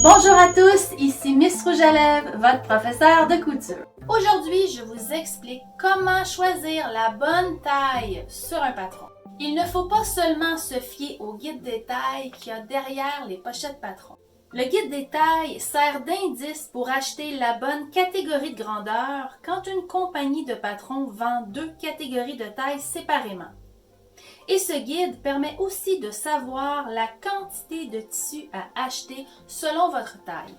Bonjour à tous, ici Miss Rouge à Lèvres, votre professeure de couture. Aujourd'hui, je vous explique comment choisir la bonne taille sur un patron. Il ne faut pas seulement se fier au guide des tailles qu'il y a derrière les pochettes patron. Le guide des tailles sert d'indice pour acheter la bonne catégorie de grandeur quand une compagnie de patrons vend deux catégories de taille séparément. Et ce guide permet aussi de savoir la quantité de tissu à acheter selon votre taille.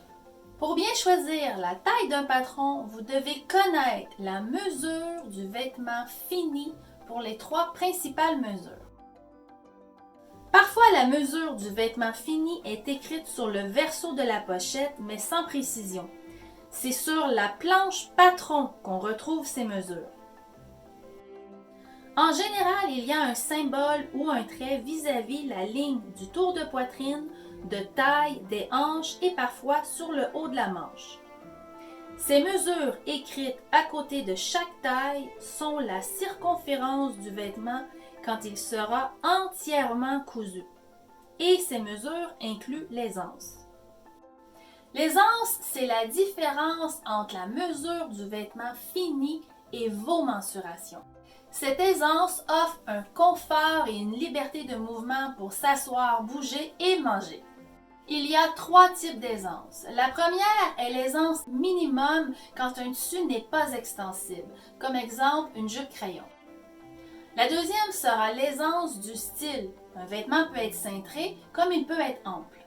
Pour bien choisir la taille d'un patron, vous devez connaître la mesure du vêtement fini pour les trois principales mesures. Parfois, la mesure du vêtement fini est écrite sur le verso de la pochette, mais sans précision. C'est sur la planche patron qu'on retrouve ces mesures. En général, il y a un symbole ou un trait vis-à-vis la ligne du tour de poitrine, de taille, des hanches et parfois sur le haut de la manche. Ces mesures écrites à côté de chaque taille sont la circonférence du vêtement quand il sera entièrement cousu. Et ces mesures incluent les anses. Les anses, c'est la différence entre la mesure du vêtement fini et vos mensurations. Cette aisance offre un confort et une liberté de mouvement pour s'asseoir, bouger et manger. Il y a trois types d'aisance. La première est l'aisance minimum quand un tissu n'est pas extensible, comme exemple une jupe crayon. La deuxième sera l'aisance du style. Un vêtement peut être cintré comme il peut être ample.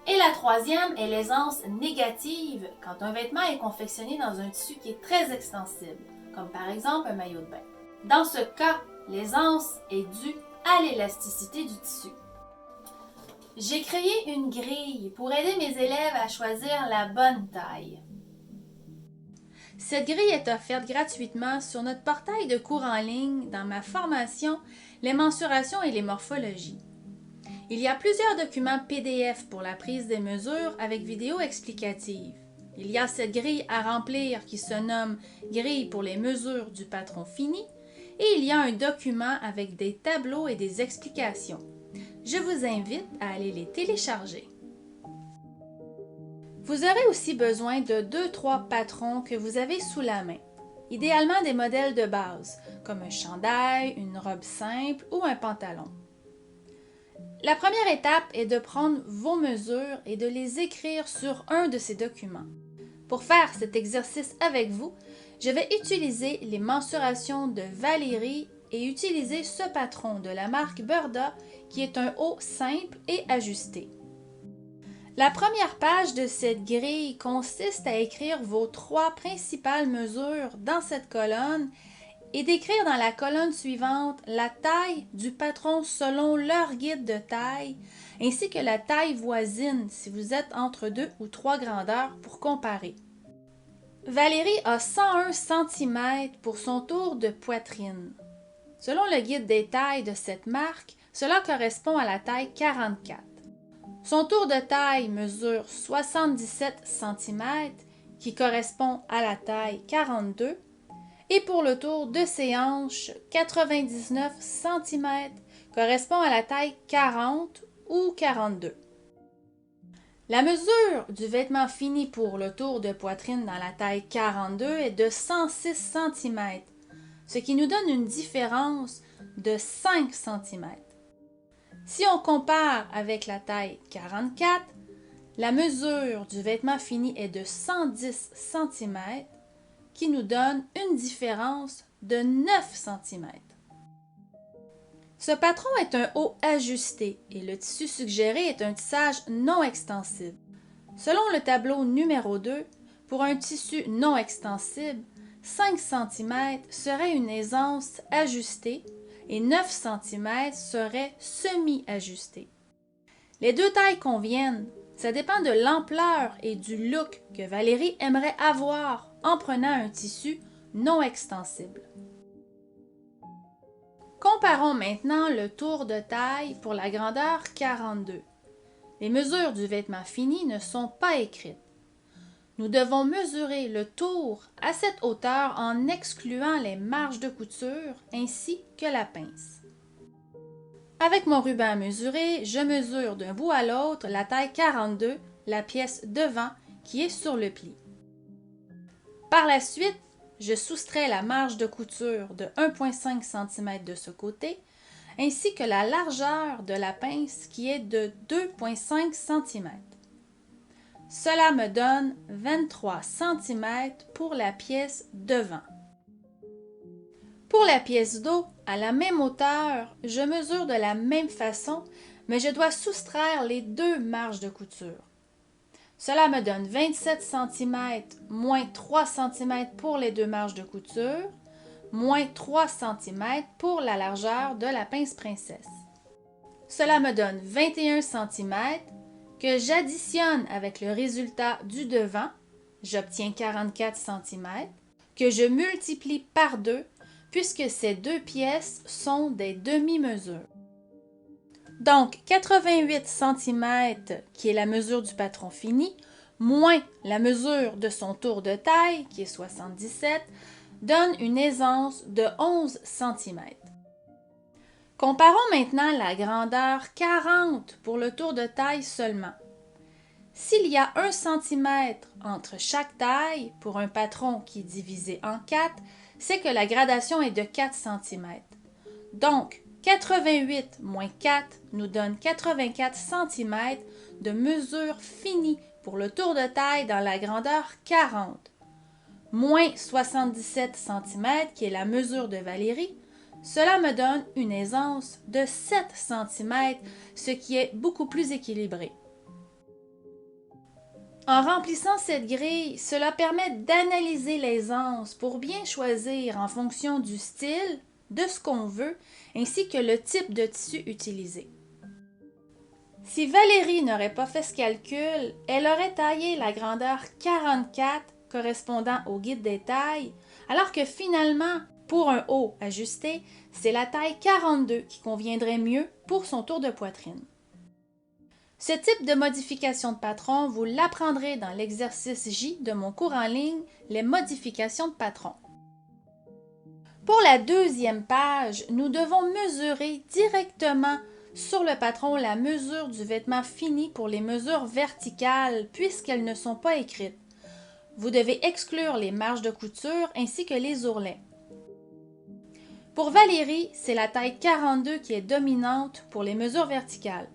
Et la troisième est l'aisance négative quand un vêtement est confectionné dans un tissu qui est très extensible, comme par exemple un maillot de bain. Dans ce cas, l'aisance est due à l'élasticité du tissu. J'ai créé une grille pour aider mes élèves à choisir la bonne taille. Cette grille est offerte gratuitement sur notre portail de cours en ligne dans ma formation « Les mensurations et les morphologies ». Il y a plusieurs documents PDF pour la prise des mesures avec vidéo explicative. Il y a cette grille à remplir qui se nomme « Grille pour les mesures du patron fini » et il y a un document avec des tableaux et des explications. Je vous invite à aller les télécharger. Vous aurez aussi besoin de 2-3 patrons que vous avez sous la main. Idéalement des modèles de base, comme un chandail, une robe simple ou un pantalon. La première étape est de prendre vos mesures et de les écrire sur un de ces documents. Pour faire cet exercice avec vous, je vais utiliser les mensurations de Valérie et utiliser ce patron de la marque Burda qui est un haut simple et ajusté. La première page de cette grille consiste à écrire vos trois principales mesures dans cette colonne et d'écrire dans la colonne suivante la taille du patron selon leur guide de taille, ainsi que la taille voisine si vous êtes entre 2 ou 3 grandeurs pour comparer. Valérie a 101 cm pour son tour de poitrine. Selon le guide des tailles de cette marque, cela correspond à la taille 44. Son tour de taille mesure 77 cm, qui correspond à la taille 42, et pour le tour de ses hanches, 99 cm correspond à la taille 40 ou 42. La mesure du vêtement fini pour le tour de poitrine dans la taille 42 est de 106 cm, ce qui nous donne une différence de 5 cm. Si on compare avec la taille 44, la mesure du vêtement fini est de 110 cm, qui nous donne une différence de 9 cm. Ce patron est un haut ajusté et le tissu suggéré est un tissage non extensible. Selon le tableau numéro 2, pour un tissu non extensible, 5 cm serait une aisance ajustée et 9 cm serait semi-ajustée. Les deux tailles conviennent, ça dépend de l'ampleur et du look que Valérie aimerait avoir en prenant un tissu non extensible. Comparons maintenant le tour de taille pour la grandeur 42. Les mesures du vêtement fini ne sont pas écrites. Nous devons mesurer le tour à cette hauteur en excluant les marges de couture ainsi que la pince. Avec mon ruban à mesurer, je mesure d'un bout à l'autre la taille 42, la pièce devant qui est sur le pli. Par la suite, je soustrais la marge de couture de 1,5 cm de ce côté, ainsi que la largeur de la pince qui est de 2,5 cm. Cela me donne 23 cm pour la pièce devant. Pour la pièce dos, à la même hauteur, je mesure de la même façon, mais je dois soustraire les deux marges de couture. Cela me donne 27 cm moins 3 cm pour les deux marges de couture, moins 3 cm pour la largeur de la pince princesse. Cela me donne 21 cm que j'additionne avec le résultat du devant, j'obtiens 44 cm, que je multiplie par 2 puisque ces deux pièces sont des demi-mesures. Donc 88 cm qui est la mesure du patron fini, moins la mesure de son tour de taille qui est 77, donne une aisance de 11 cm. Comparons maintenant la grandeur 40 pour le tour de taille seulement. S'il y a 1 cm entre chaque taille pour un patron qui est divisé en 4, c'est que la gradation est de 4 cm. Donc, 88 moins 4 nous donne 84 cm de mesure finie pour le tour de taille dans la grandeur 40. Moins 77 cm qui est la mesure de Valérie, cela me donne une aisance de 7 cm, ce qui est beaucoup plus équilibré. En remplissant cette grille, cela permet d'analyser l'aisance pour bien choisir en fonction du style, de ce qu'on veut, ainsi que le type de tissu utilisé. Si Valérie n'aurait pas fait ce calcul, elle aurait taillé la grandeur 44 correspondant au guide des tailles, alors que finalement, pour un haut ajusté, c'est la taille 42 qui conviendrait mieux pour son tour de poitrine. Ce type de modification de patron, vous l'apprendrez dans l'exercice J de mon cours en ligne, les modifications de patron. Pour la deuxième page, nous devons mesurer directement sur le patron la mesure du vêtement fini pour les mesures verticales puisqu'elles ne sont pas écrites. Vous devez exclure les marges de couture ainsi que les ourlets. Pour Valérie, c'est la taille 42 qui est dominante pour les mesures verticales.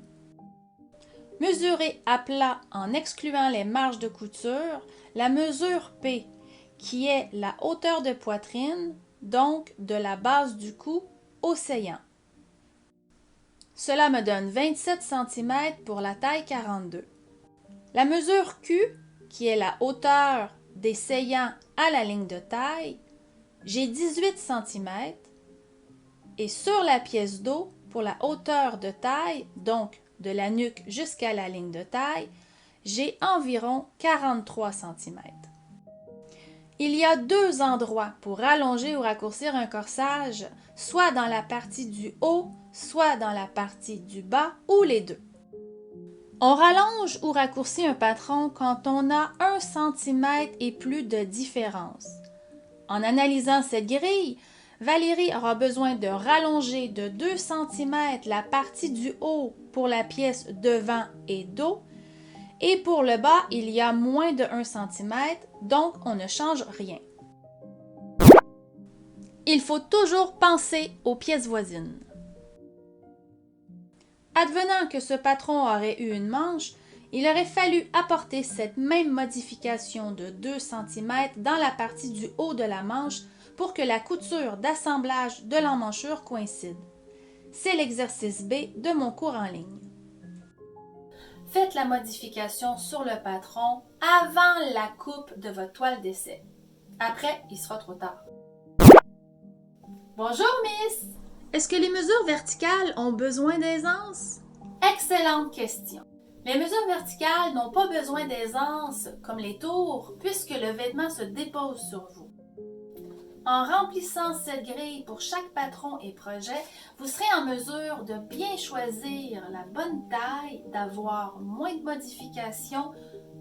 Mesurez à plat en excluant les marges de couture la mesure P, qui est la hauteur de poitrine, donc de la base du cou au saillant. Cela me donne 27 cm pour la taille 42. La mesure Q, qui est la hauteur des saillants à la ligne de taille, j'ai 18 cm et sur la pièce dos, pour la hauteur de taille, donc de la nuque jusqu'à la ligne de taille, j'ai environ 43 cm. Il y a deux endroits pour rallonger ou raccourcir un corsage, soit dans la partie du haut, soit dans la partie du bas, ou les deux. On rallonge ou raccourcit un patron quand on a 1 cm et plus de différence. En analysant cette grille, Valérie aura besoin de rallonger de 2 cm la partie du haut pour la pièce devant et dos, et pour le bas, il y a moins de 1 cm, donc on ne change rien. Il faut toujours penser aux pièces voisines. Advenant que ce patron aurait eu une manche, il aurait fallu apporter cette même modification de 2 cm dans la partie du haut de la manche pour que la couture d'assemblage de l'emmanchure coïncide. C'est l'exercice B de mon cours en ligne. Faites la modification sur le patron avant la coupe de votre toile d'essai. Après, il sera trop tard. Bonjour, Miss! Est-ce que les mesures verticales ont besoin d'aisance? Excellente question. Les mesures verticales n'ont pas besoin d'aisance comme les tours puisque le vêtement se dépose sur vous. En remplissant cette grille pour chaque patron et projet, vous serez en mesure de bien choisir la bonne taille, d'avoir moins de modifications,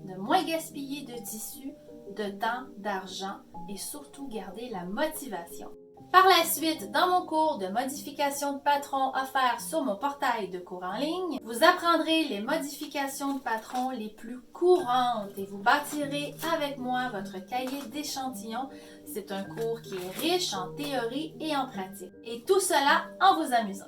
de moins gaspiller de tissu, de temps, d'argent et surtout garder la motivation. Par la suite, dans mon cours de modification de patron offert sur mon portail de cours en ligne, vous apprendrez les modifications de patron les plus courantes et vous bâtirez avec moi votre cahier d'échantillons. C'est un cours qui est riche en théorie et en pratique. Et tout cela en vous amusant.